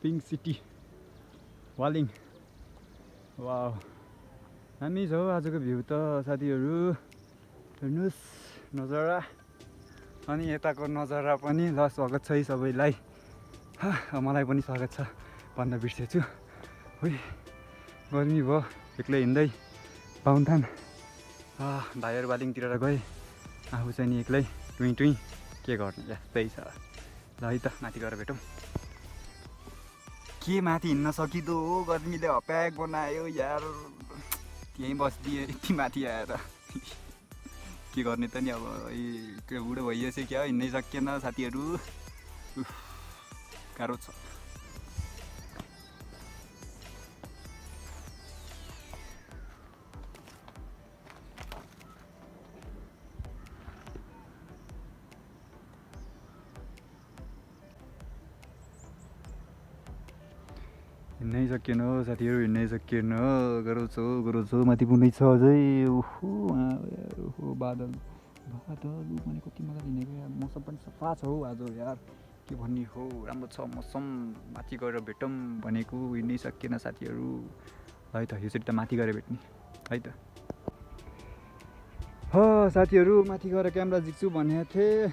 Pink city Waling. Wow दामी छ हौ आजको भ्यू त साथीहरू, हेर्नुहोस् नजारा। अनि यताको नजारा पनि ल स्वागत छ है सबैलाई। मलाई पनि स्वागत छ भन्न बिर्सेछु। गर्मी भयो एक्लै हिँड्दै बाहुन्थान भाइहरू वालिङतिर गएँ, आफू चाहिँ नि एक्लै टुई टुई के गर्ने यस्तै छ। ल है त माथि गएर भेटौँ। के माथि हिँड्न सकिँदो हो, गर्मीले हप्याक बनायो यार। त्यहीँ बसिदिएँ यति माथि आएर के गर्ने त नि अब, बुढो भइएछ क्या हिँड्नै सकिएन साथीहरू, गाह्रो छ। हिँड्नै सकिएन हो साथीहरू, हिँड्नै सकिएन, गाह्रो छ माथि पुग्नै छ अझै। ओहो बादल भने कति मजा हिँडेको यार। मौसम पनि सफा छ हौ आज यार, के भन्ने हो, राम्रो छ मौसम। माथि गएर भेटौँ भनेको, हिँड्नै सकिएन साथीहरू। है त यसरी त माथि गएर भेट्ने है त। साथीहरू माथि गएर क्यामेरा झिक्छु भनेको थिएँ,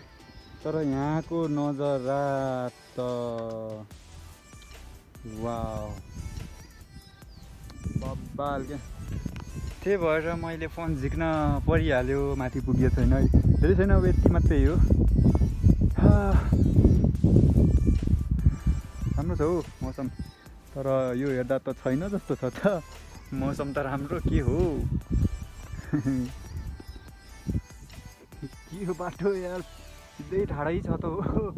तर यहाँको नजारा त वाउ बब्बाल क्या। त्यही भएर मैले फोन झिक्न परिहाल्यो, माथि पुगेको छैन है, धेरै छैन अब यति मात्रै हो। राम्रो छ हौ मौसम, तर यो हेर्दा त छैन जस्तो छ त मौसम त। राम्रो के हो के हो बाटो यार, सिधै ठाडै छ त हो।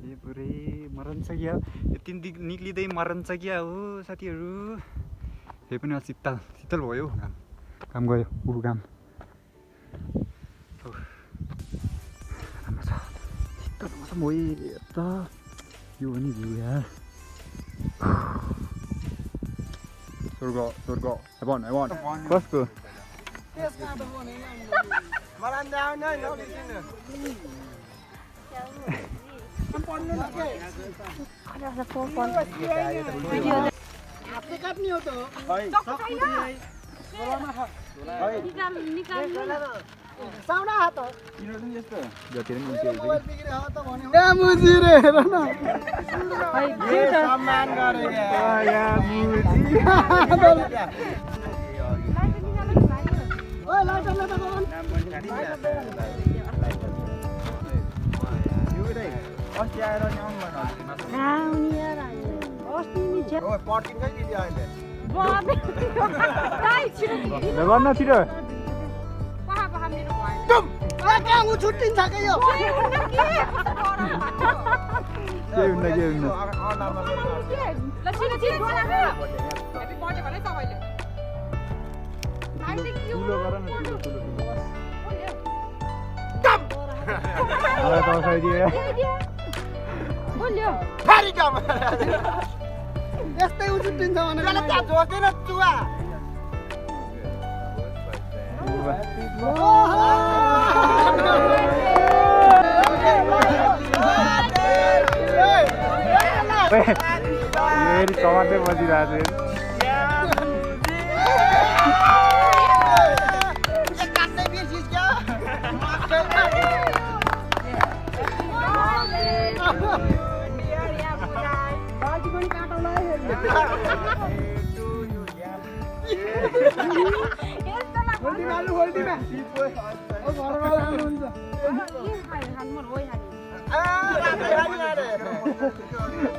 ए पुरै मरन्छ क्या, यति निक्लिँदै मरन्छ क्या हो साथीहरू। त्यही पनि शीतल भयो, घाम गयो घाम। राम्रो छ शीतल मौसम हो त, यो हो नि भ्यू यार। स्वर्ग हेभन कसको गर्न छिटो छुट्टिन्छ के यो के हुन्न यस्तै उछुट्टिन्छ भने त्यहाँ जोड्दैन चुवा। टमाटै बसिरहेको छ।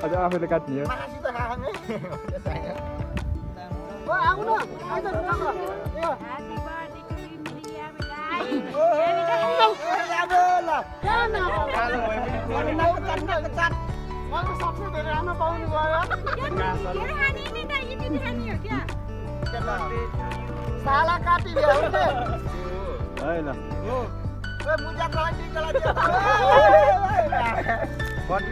अझ आफैले काट्ने हो। साला काटिदियो है ल मुजा काटी गला दियो बटी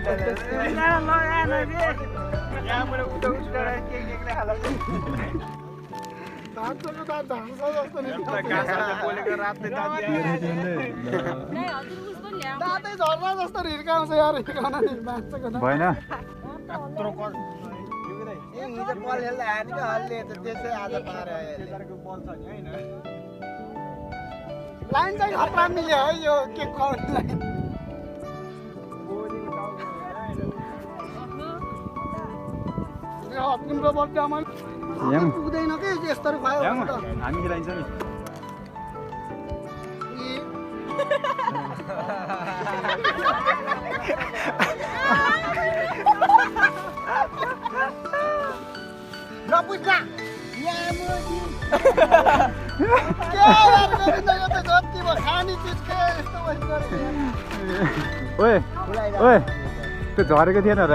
यहाँ पर उठो के हाल धानको त धान्छ जस्तो नि गासा बोलेको रातले नै हजुर उसको ल्याउ दातै झर्ना जस्तो हिर्काउँछ यार हिर्काउन नि बाँच्छ भएन हिजो बल खेल्दा हानेको हल्ले त त्यसै आज पार बल छ नि हैन लाइन चाहिँ खतरा मिल्यो है यो के कौन लाइन तिम्रो बर्थडेमा पुग्दैन के यस्तो भयो हामी खेलाइन्छ नि नपुग्दा यामुजी के यार गरिन्छ यो त जति भयो खाने चिज के यस्तो भयो गरेको ओए ओए त्यो झरेको थिएन र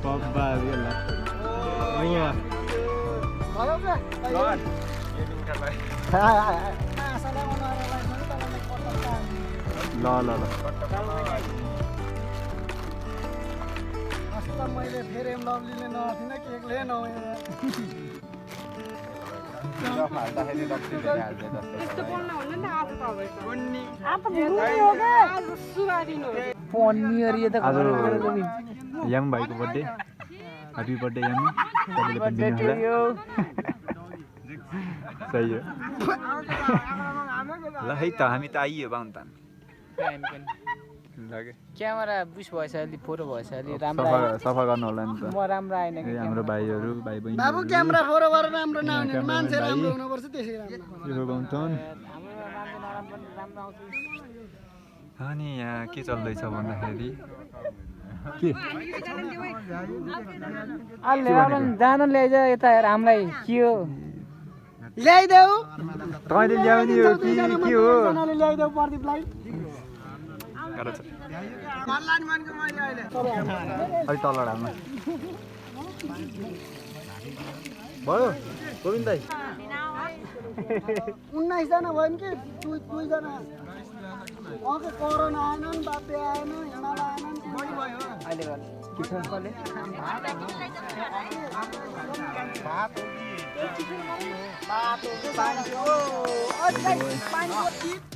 Papa gila. Oh iya. Kalau ke? Lawan. Ini bukan baik. Nah, salah mau orang lain mana kalau naik kotokan. ल अस्ता मैले फेरि लभलीले नथिन के एकले नआए फाल्दाखेरि लक्ष्मीले हाल्दै जस्तो त्यस्तो बोल्न हुन्न नि आज तपाईँ उन्नी अब भुल्दै हो के आज सुगारिनु पनियर त आज याम भाइको बर्थडे ह्यापी बर्थडे याम तपाईले पनि दिनु होला सही हो ल है त हामी त आइयो बाहुन्तान क्यामेरा बुस भएछ अलि फोटो भएछ अलि राम्रो सफा गर्नु होला नि त म राम्रो आएन कि हाम्रो भाइहरू भाइ बहिनी बाबु क्यामेरा फोटो गरेर राम्रो नआउने मान्छे राम्रो हुनुपर्छ त्यसै राम्रो यो बाहुन्तान हाम्रो मान्छे नराम्रो पनि राम्रो आउँछ अनि यहाँ के चल्दैछ भन्दाखेरि के जान ल्याइज यता हेर हामीलाई के हो ल्याइदेऊ तपाईँले ल्याउने हो कि के हो जनाले ल्याइदेऊ प्रदीपलाई गाह्रो छ मल्लानी मानको मैले अहिले अलि तल ढाल्नु भयो गोविन्द दाइ 19 जना भयो नि कि 2 जना अके कोरोना आएन नि बापे आएन हिमाल आएन नि बढी भयो अहिले गर्नु के छ कसले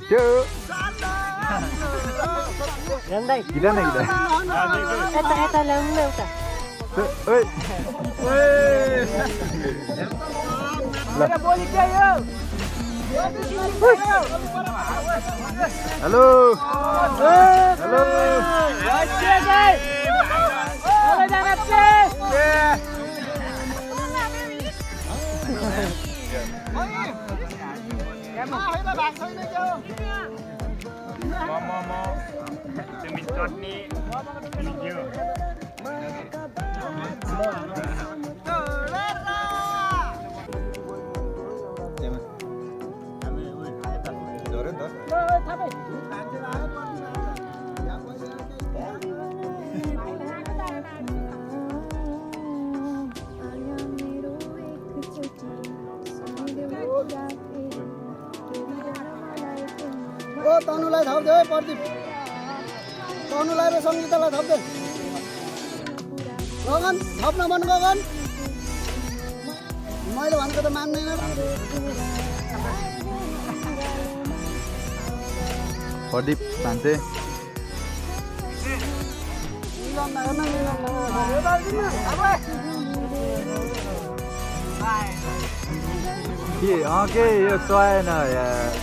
त्यो रन्दाइ गिरा न गिरा यता ल्याउनु न एउटा ओइ मेरो बोली के हो हेलो हेलो ओ तनुलाई थप्दे है प्रदीप तनुलाई र सङ्गीतालाई थप्दे गगन थप्न मन गगन मैले भनेको त मान्दैन प्रदीप भान्से के यो सएन यार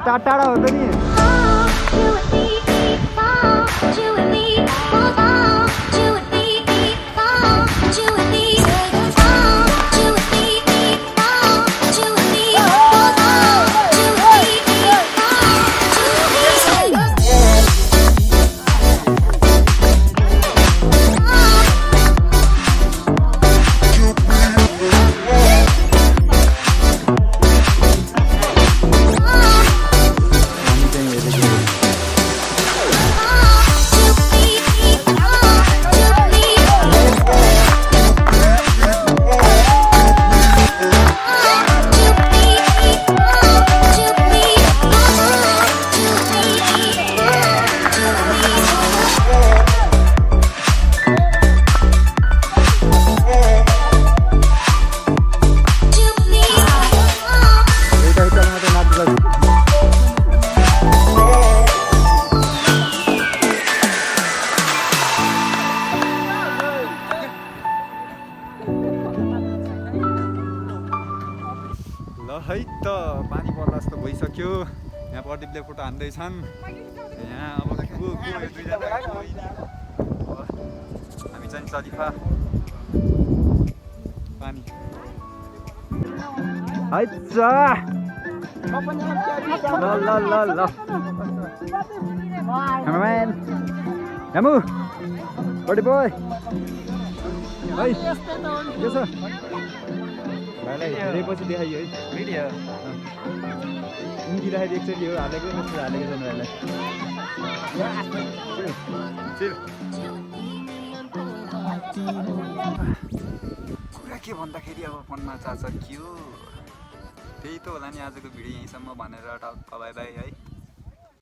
टाढा हो त नि ल है त पानी पर्ला जस्तो भइसक्यो यहाँ प्रदीपले फोटो हान्दैछन् यहाँ अब हामी चाहिँ सलिफा पानी है ल क्यामेराम्यान यामु बडी बोय है के छ भाइलाई धेरै पछि देखाइयो है भिडियो उम्किँदाखेरि एकचोटि हो हालेको जस्तो हालेको छ भाइलाई कुरा के भन्दाखेरि अब मनमा चाह छ के हो त्यही त होला नि आजको भिडियो यहीँसम्म भनेर टक्क बाई बाई है।